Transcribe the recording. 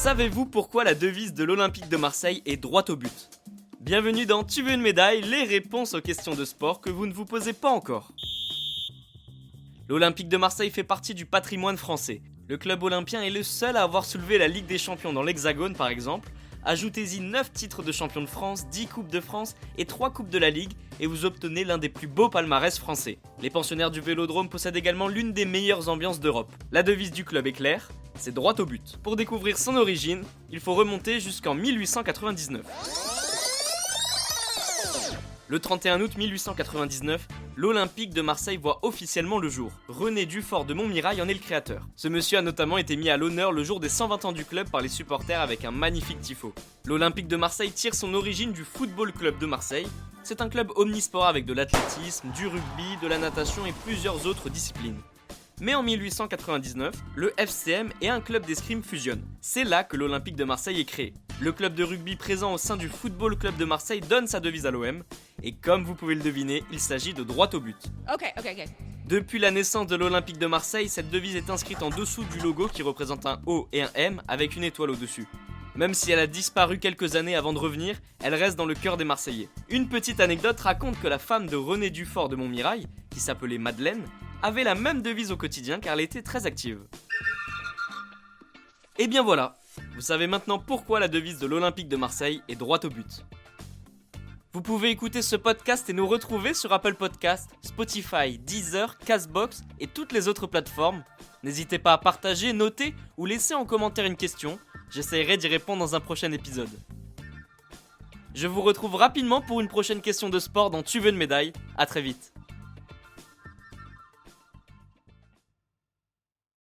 Savez-vous pourquoi la devise de l'Olympique de Marseille est droit au but ? Bienvenue dans Tu veux une médaille, les réponses aux questions de sport que vous ne vous posez pas encore. L'Olympique de Marseille fait partie du patrimoine français. Le club olympien est le seul à avoir soulevé la Ligue des Champions dans l'Hexagone par exemple. Ajoutez-y 9 titres de champion de France, 10 coupes de France et 3 coupes de la Ligue et vous obtenez l'un des plus beaux palmarès français. Les pensionnaires du Vélodrome possèdent également l'une des meilleures ambiances d'Europe. La devise du club est claire, c'est droit au but. Pour découvrir son origine, il faut remonter jusqu'en 1899. Le 31 août 1899, l'Olympique de Marseille voit officiellement le jour. René Dufort de Montmirail en est le créateur. Ce monsieur a notamment été mis à l'honneur le jour des 120 ans du club par les supporters avec un magnifique tifo. L'Olympique de Marseille tire son origine du Football Club de Marseille. C'est un club omnisport avec de l'athlétisme, du rugby, de la natation et plusieurs autres disciplines. Mais en 1899, le FCM et un club d'escrime fusionnent. C'est là que l'Olympique de Marseille est créé. Le club de rugby présent au sein du Football Club de Marseille donne sa devise à l'OM. Et comme vous pouvez le deviner, il s'agit de droit au but. Ok. Depuis la naissance de l'Olympique de Marseille, cette devise est inscrite en dessous du logo qui représente un O et un M avec une étoile au-dessus. Même si elle a disparu quelques années avant de revenir, elle reste dans le cœur des Marseillais. Une petite anecdote raconte que la femme de René Dufort de Montmirail, qui s'appelait Madeleine, avait la même devise au quotidien car elle était très active. Et bien voilà, vous savez maintenant pourquoi la devise de l'Olympique de Marseille est droit au but. Vous pouvez écouter ce podcast et nous retrouver sur Apple Podcasts, Spotify, Deezer, Castbox et toutes les autres plateformes. N'hésitez pas à partager, noter ou laisser en commentaire une question. J'essaierai d'y répondre dans un prochain épisode. Je vous retrouve rapidement pour une prochaine question de sport dans Tu veux une médaille. À très vite.